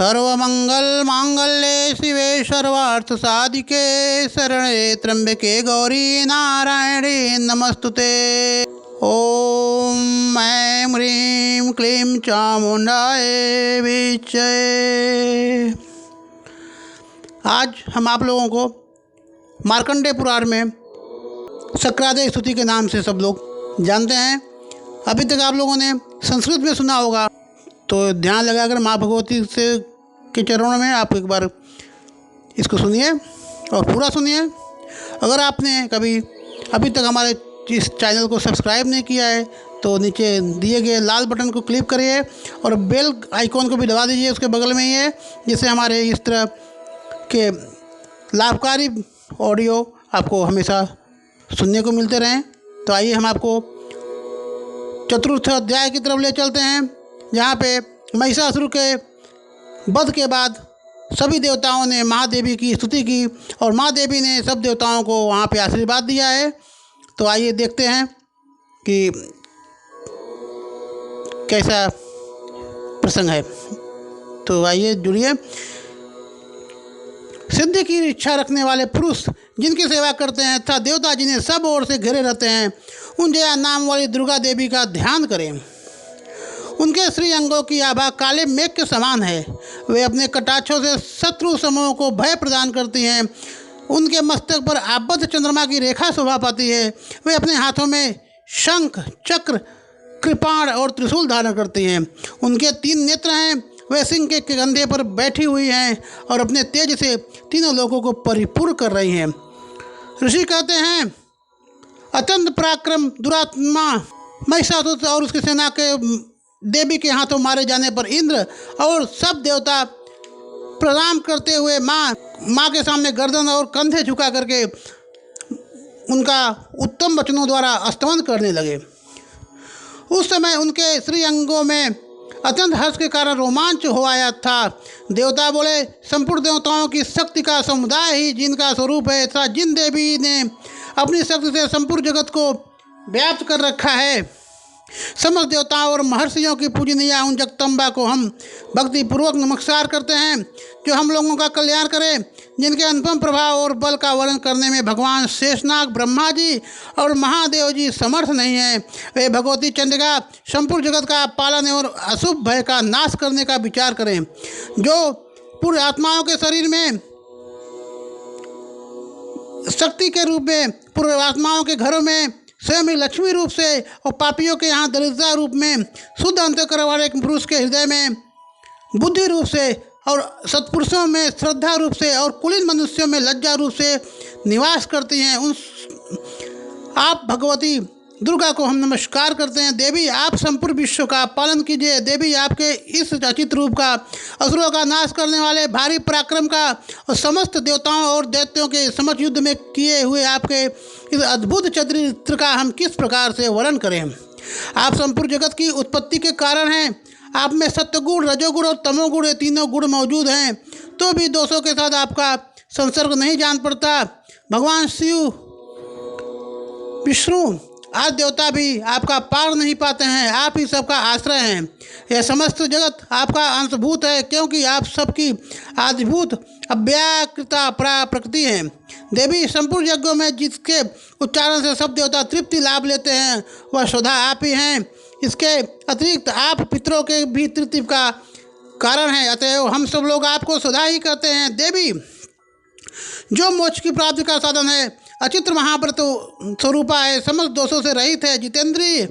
सर्वमंगल मांगल्ये शिवे सर्वार्थ साधिके शरणे त्र्यंबके गौरी नारायणे नमस्तुते। ओम ऐं ह्रीं क्लीं चामुंडाय विच्चे। आज हम आप लोगों को मार्कंडेय पुराण में शक्रादेय स्तुति के नाम से सब लोग जानते हैं। अभी तक आप लोगों ने संस्कृत में सुना होगा, तो ध्यान लगाकर माँ भगवती से के चरणों में आप एक बार इसको सुनिए और पूरा सुनिए। अगर आपने कभी अभी तक हमारे इस चैनल को सब्सक्राइब नहीं किया है तो नीचे दिए गए लाल बटन को क्लिक करिए और बेल आइकॉन को भी दबा दीजिए, उसके बगल में ही है, जिससे हमारे इस तरह के लाभकारी ऑडियो आपको हमेशा सुनने को मिलते रहें। तो आइए हम आपको चतुर्थ अध्याय की तरफ ले चलते हैं, जहाँ पे महिषासुर के वध के बाद सभी देवताओं ने महादेवी की स्तुति की और महादेवी ने सब देवताओं को वहाँ पे आशीर्वाद दिया है। तो आइए देखते हैं कि कैसा प्रसंग है। तो आइए जुड़िए। सिद्धि की इच्छा रखने वाले पुरुष जिनकी सेवा करते हैं तथा देवता जिन्हें सब ओर से घिरे रहते हैं, उन जया नाम वाली दुर्गा देवी का ध्यान करें। उनके श्री अंगों की आभा काले मेघ के समान है। वे अपने कटाक्षों से शत्रु समूह को भय प्रदान करती हैं। उनके मस्तक पर आबद्ध चंद्रमा की रेखा शोभा पाती है। वे अपने हाथों में शंख, चक्र, कृपाण और त्रिशूल धारण करती हैं। उनके 3 नेत्र हैं। वे सिंह के कंधे पर बैठी हुई हैं और अपने तेज से तीनों लोगों को परिपूर्ण कर रही हैं। ऋषि कहते हैं, अत्यंत पराक्रम दुरात्मा महिषासुर और उसकी सेना के देवी के हाथों मारे जाने पर इंद्र और सब देवता प्रणाम करते हुए माँ के सामने गर्दन और कंधे झुका करके उनका उत्तम वचनों द्वारा स्तवन करने लगे। उस समय उनके श्री अंगों में अत्यंत हर्ष के कारण रोमांच हो आया था। देवता बोले, संपूर्ण देवताओं की शक्ति का समुदाय ही जिनका स्वरूप है तथा जिन देवी ने अपनी शक्ति से संपूर्ण जगत को व्याप्त कर रखा है, समस्त देवताओं और महर्षियों की पूजनीय उन जगदम्बा को हम भक्तिपूर्वक नमस्कार करते हैं, जो हम लोगों का कल्याण करें। जिनके अनुपम प्रभाव और बल का वर्णन करने में भगवान शेषनाग, ब्रह्मा जी और महादेव जी समर्थ नहीं हैं। वे भगवती चंडिका संपूर्ण जगत का पालन और अशुभ भय का नाश करने का विचार करें। जो पूर्ण आत्माओं के शरीर में शक्ति के रूप में, पूर्ण आत्माओं के घरों में स्वयं ही लक्ष्मी रूप से और पापियों के यहाँ दरिद्रता रूप में, शुद्ध अंतःकरण वाले पुरुष के हृदय में बुद्धि रूप से और सत्पुरुषों में श्रद्धा रूप से और कुलीन मनुष्यों में लज्जा रूप से निवास करती हैं, उन आप भगवती दुर्गा को हम नमस्कार करते हैं। देवी, आप संपूर्ण विश्व का पालन कीजिए। देवी, आपके इस अचित रूप का, असुरों का नाश करने वाले भारी पराक्रम का और समस्त देवताओं और दैत्यों के समस्त युद्ध में किए हुए आपके इस अद्भुत चरित्र का हम किस प्रकार से वर्णन करें। आप संपूर्ण जगत की उत्पत्ति के कारण हैं। आप में सत्वगुण, रजोगुण और तमोगुण, ये तीनों गुण मौजूद हैं, तो भी दोषों के साथ आपका संसर्ग नहीं जान पड़ता। भगवान शिव, विष्णु आज देवता भी आपका पार नहीं पाते हैं। आप ही सबका आश्रय हैं। यह समस्त जगत आपका अंशभूत है, क्योंकि आप सबकी आदिभूत अव्याकृता प्रकृति हैं। देवी, संपूर्ण यज्ञों में जिसके उच्चारण से सब देवता तृप्ति लाभ लेते हैं, वह स्वधा आप ही हैं। इसके अतिरिक्त आप पितरों के भी तृप्ति का कारण हैं, अतएव हम सब लोग आपको स्वधा ही कहते हैं। देवी, जो मोक्ष की प्राप्ति का साधन है, अचित्र महाव्रत स्वरूपा है, समस्त दोषों से रहित है, जितेंद्रिय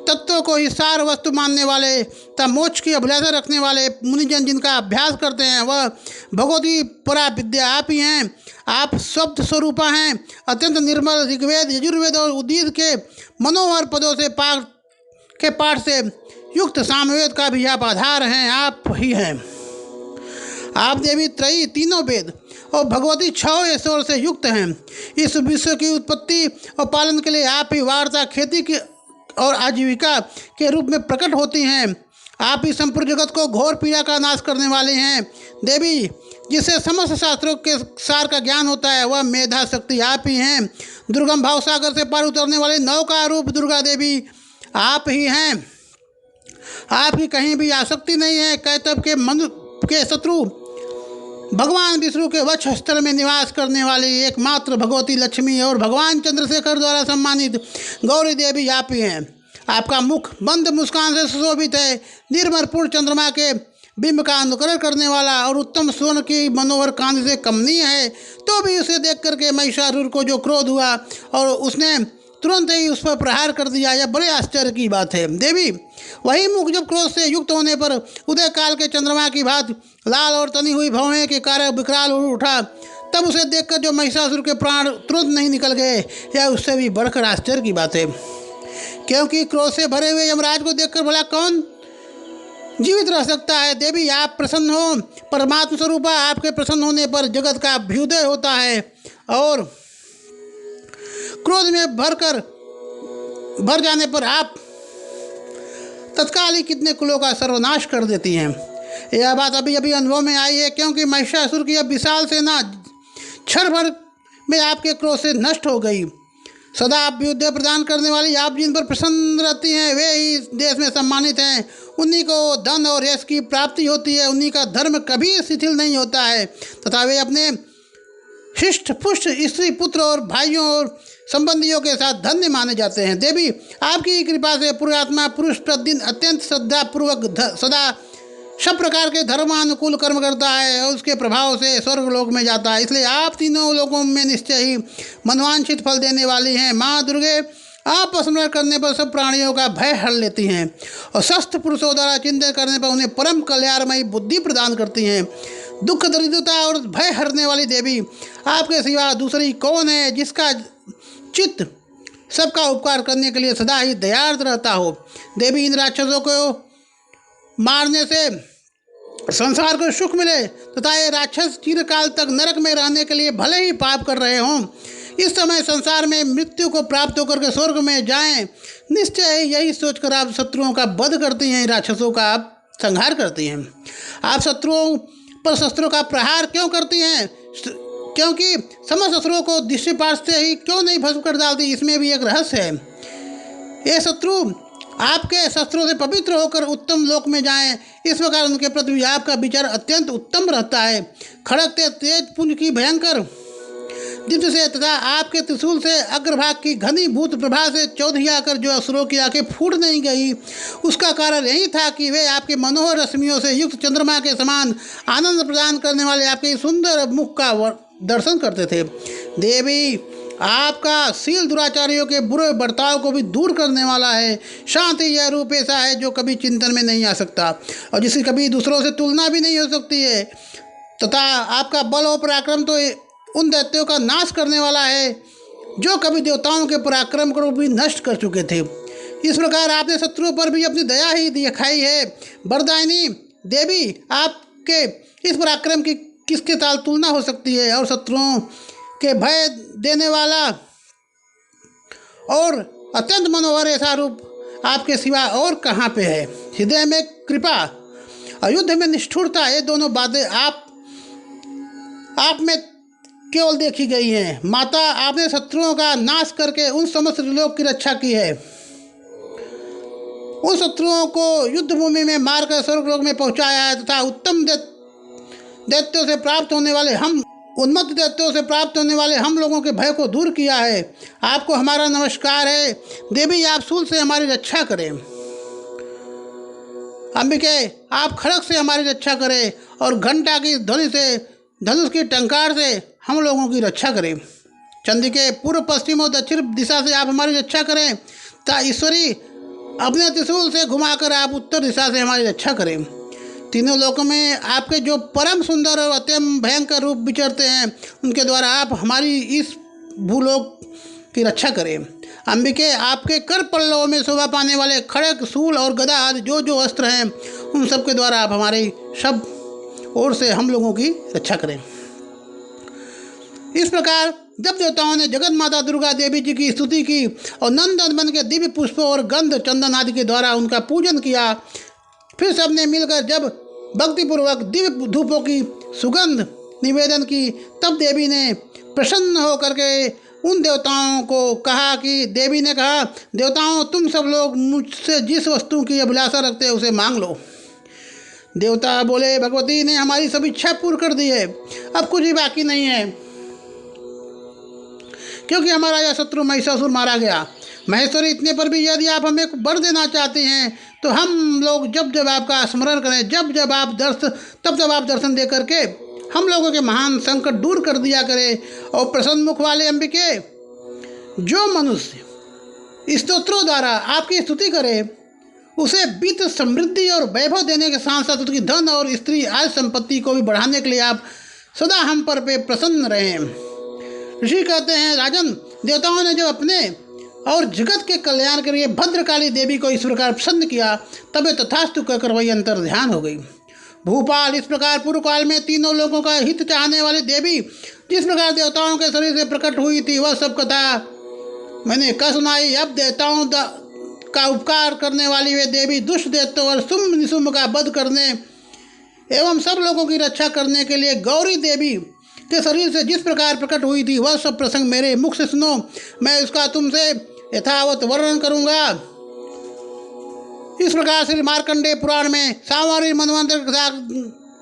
तत्वों को ही सार वस्तु मानने वाले तथा मोक्ष की अभिलाषा रखने वाले मुनिजन जिनका अभ्यास करते हैं, वह भगवती परा विद्या आप ही हैं। आप शब्द स्वरूपा हैं। अत्यंत निर्मल ऋग्वेद, यजुर्वेद और उदीद के मनोहर पदों से पाठ से युक्त सामवेद का भी आप आधार हैं। आप ही हैं। आप देवी त्रयी, तीनों वेद और भगवती 6 ऐश्वर्य से युक्त हैं। इस विश्व की उत्पत्ति और पालन के लिए आप ही वार्ता, खेती की और आजीविका के रूप में प्रकट होती हैं। आप ही संपूर्ण जगत को घोर पीड़ा का नाश करने वाले हैं। देवी, जिससे समस्त शास्त्रों के सार का ज्ञान होता है, वह मेधा शक्ति आप ही हैं। दुर्गम भाव सागर से पार उतरने वाले नौका रूप दुर्गा देवी आप ही हैं। आप ही कहीं भी आसक्ति नहीं है। कैतव के के शत्रु भगवान विष्णु के वक्ष स्थल में निवास करने वाली एकमात्र भगवती लक्ष्मी और भगवान चंद्रशेखर द्वारा सम्मानित गौरी देवी आप ही हैं। आपका मुख बंद मुस्कान से सुशोभित है। निर्मल पूर्ण चंद्रमा के बिंब का अनुकरण करने वाला और उत्तम स्वर्ण की मनोहर कांति से कमनीय है। तो भी उसे देख करके महिषासुर को जो क्रोध हुआ और उसने तुरंत ही उस पर प्रहार कर दिया, यह बड़े आश्चर्य की बात है। देवी वही मुख जब क्रोध से युक्त होने पर उदय काल के चंद्रमा की भांति लाल और तनी हुई भौहें के कारण विकराल उठा, तब उसे देखकर जो महिषासुर के प्राण तुरंत नहीं निकल गए, यह उससे भी बढ़कर आश्चर्य की बात है। क्योंकि क्रोध से भरे हुए यमराज को देखकर भला कौन जीवित रह सकता है। देवी आप प्रसन्न हो। परमात्मा स्वरूपा आपके प्रसन्न होने पर जगत का अभ्युदय होता है और क्रोध में भर जाने पर आप तत्काल ही कितने कुलों का सर्वनाश कर देती हैं। यह बात अभी अभी अनुभव में आई है, क्योंकि महिषासुर की अब विशाल सेना क्षण भर में आपके क्रोध से नष्ट हो गई। सदा अभ्युदय प्रदान करने वाली आप जिन पर प्रसन्न रहती हैं, वे ही देश में सम्मानित हैं। उन्हीं को धन और यश की प्राप्ति होती है। उन्हीं का धर्म कभी शिथिल नहीं होता है तथा वे अपने शिष्ट पुष्ट स्त्री पुत्र और भाइयों और संबंधियों के साथ धन्य माने जाते हैं। देवी आपकी कृपा से पुरुषात्मा पुरुष प्रतिदिन अत्यंत श्रद्धापूर्वक सदा सब प्रकार के धर्मानुकूल कर्म करता है और उसके प्रभाव से स्वर्ग लोक में जाता है। इसलिए आप तीनों लोगों में निश्चय ही मनवांछित फल देने वाली हैं। माँ दुर्गे आप स्मरण करने पर सब प्राणियों का भय हर लेती हैं और स्वस्थ पुरुषों द्वारा चिंतन करने पर उन्हें परम कल्याणमयी बुद्धि प्रदान करती हैं। दुख दरिद्रता और भय हरने वाली देवी आपके सिवा दूसरी कौन है जिसका चित्त सबका उपकार करने के लिए सदा ही दयार्द रहता हो। देवी इन राक्षसों को मारने से संसार को सुख मिले तथा ये राक्षस चिरकाल तक नरक में रहने के लिए भले ही पाप कर रहे हों, इस समय संसार में मृत्यु को प्राप्त होकर के स्वर्ग में जाएं। निश्चय ही यही सोचकर आप शत्रुओं का वध करती हैं, राक्षसों का आप संहार करती हैं। आप शत्रुओं पर शस्त्रों का प्रहार क्यों करती हैं? क्योंकि समस्त शत्रुओं को दृष्टिपात से ही क्यों नहीं भस्म कर डालती, इसमें भी एक रहस्य है। ये शत्रु आपके शस्त्रों से पवित्र होकर उत्तम लोक में जाएं, इस प्रकार उनके प्रति आपका विचार अत्यंत उत्तम रहता है। खड़कते तेज पुंज की भयंकर दीप्त से तथा आपके त्रिशूल से अग्रभाग की घनी भूत प्रभा से चौधरी आकर जो असुरों की आंखें फूट नहीं गई, उसका कारण यही था कि वे आपके मनोहर रश्मियों से युक्त चंद्रमा के समान आनंद प्रदान करने वाले आपके सुंदर मुख का दर्शन करते थे। देवी आपका शील दुराचारियों के बुरे बर्ताव को भी दूर करने वाला है। शांति यह रूप ऐसा है जो कभी चिंतन में नहीं आ सकता और जिसकी कभी दूसरों से तुलना भी नहीं हो सकती है, तथा आपका बल और पराक्रम तो उन दैत्यों का नाश करने वाला है जो कभी देवताओं के पराक्रम को भी नष्ट कर चुके थे। इस प्रकार आपने शत्रुओं पर भी अपनी दया ही दिखाई है। वरदायिनी देवी आपके इस पराक्रम की किसके ताल तुलना हो सकती है और शत्रुओं के भय देने वाला और अत्यंत मनोहर ऐसा रूप आपके सिवा और कहाँ पे है। हृदय में कृपा और युद्ध में निष्ठुरता, ये दोनों बातें आप में केवल देखी गई हैं। माता आपने शत्रुओं का नाश करके उन समस्त लोक की रक्षा की है। उन शत्रुओं को युद्ध भूमि में मारकर स्वर्गलोक में पहुंचाया है तथा उत्तम दैत्यों से प्राप्त होने वाले उन्मत्त दैत्यों से प्राप्त होने वाले हम लोगों के भय को दूर किया है। आपको हमारा नमस्कार है। देवी आप शूल से हमारी रक्षा करें। अंबिके आप खड़ग से हमारी रक्षा करें और घंटा की ध्वनि से धनुष की टंकार से हम लोगों की रक्षा करें। चंद्रिके पूर्व पश्चिम और दक्षिण दिशा से आप हमारी रक्षा करें तथा ईश्वरी अपने त्रिशूल से घुमाकर आप उत्तर दिशा से हमारी रक्षा करें। तीनों लोकों में आपके जो परम सुंदर और अत्यंत भयंकर रूप विचरते हैं, उनके द्वारा आप हमारी इस भूलोक की रक्षा करें। अंबिके आपके कर पल्लवों में शोभा पाने वाले खड़ग शूल और गदा आदि जो अस्त्र हैं, उन सब के द्वारा आप हमारी सब ओर से हम लोगों की रक्षा करें। इस प्रकार जब देवताओं ने जगत माता दुर्गा देवी जी की स्तुति की और नंदन बन के दिव्य पुष्पों और गंध चंदन आदि के द्वारा उनका पूजन किया, फिर सबने मिलकर जब भक्तिपूर्वक दिव्य धूपों की सुगंध निवेदन की, तब देवी ने प्रसन्न होकर के उन देवताओं को कहा कि देवी ने कहा, देवताओं तुम सब लोग मुझसे जिस वस्तु की अभिलाषा रखते हैं उसे मांग लो। देवता बोले, भगवती ने हमारी सब इच्छा पूर्ण कर दी है, अब कुछ भी बाकी नहीं है, क्योंकि हमारा यह शत्रु महिषासुर मारा गया। महेश्वरी, इतने पर भी यदि आप हमें वर देना चाहती हैं तो हम लोग जब जब आपका स्मरण करें, तब जब आप दर्शन दे करके हम लोगों के महान संकट दूर कर दिया करें। और प्रसन्न मुख वाले अंबिके, जो मनुष्य स्तोत्रों द्वारा आपकी स्तुति करे उसे वित्त, समृद्धि और वैभव देने के साथ साथ उसकी धन और स्त्री आय संपत्ति को भी बढ़ाने के लिए आप सदा हम पर पे प्रसन्न रहें। ऋषि कहते हैं, राजन, देवताओं ने जब अपने और जगत के कल्याण के लिए भद्रकाली देवी को इस प्रकार प्रसन्न किया, तबे तथास्तु कहकर वही अंतर ध्यान हो गई। भूपाल, इस प्रकार पूर्व काल में तीनों लोगों का हित चाहने वाली देवी जिस प्रकार देवताओं के शरीर से प्रकट हुई थी, वह सब कथा मैंने कह सुनाई। अब देवताओं का उपकार करने वाली वे देवी दुष्ट दैत्यों और शुंभ निशुंभ का वध करने एवं सब लोगों की रक्षा करने के लिए गौरी देवी के शरीर से जिस प्रकार प्रकट हुई थी, वह सब प्रसंग मेरे मुख से सुनो। मैं उसका तुमसे यथावत वर्णन करूँगा। इस प्रकार श्री मार्कंडेय पुराण में सांवरी मनवंतर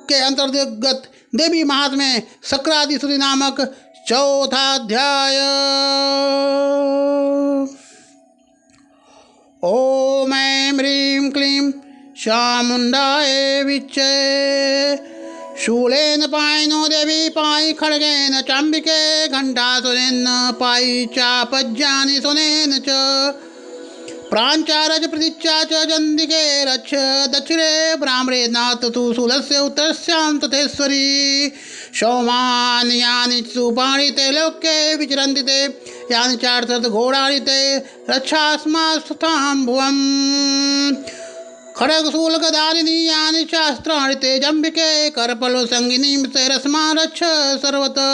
के अंतर्गत देवी महात्म्य शक्रादिश्री नामक 4था अध्याय। ओम ऐं ह्रीं क्लीं चामुण्डाय विच्चे शूलेन पायिनो देवी पायि खड्गेन चाम्बिके घण्टासुरेण पायि चापज्यानि सुनेन च प्राञ्चारज प्रतीक्षा च जन्दिके रक्ष दक्षिणे ब्राह्मणे नाथ तु शूलस्य उत्तरस्यां तथेश्वरी सौमानि यानि सुपाणि ते लोके विचरन्ति ते यानि चार्थत घोड़ानि ते रक्षास्मास्तां भुवम् खड्गशूलगदानि यानि शास्त्राणि ते जम्बिके करपलो संगिनीं ते रस्मा रक्ष सर्वतः।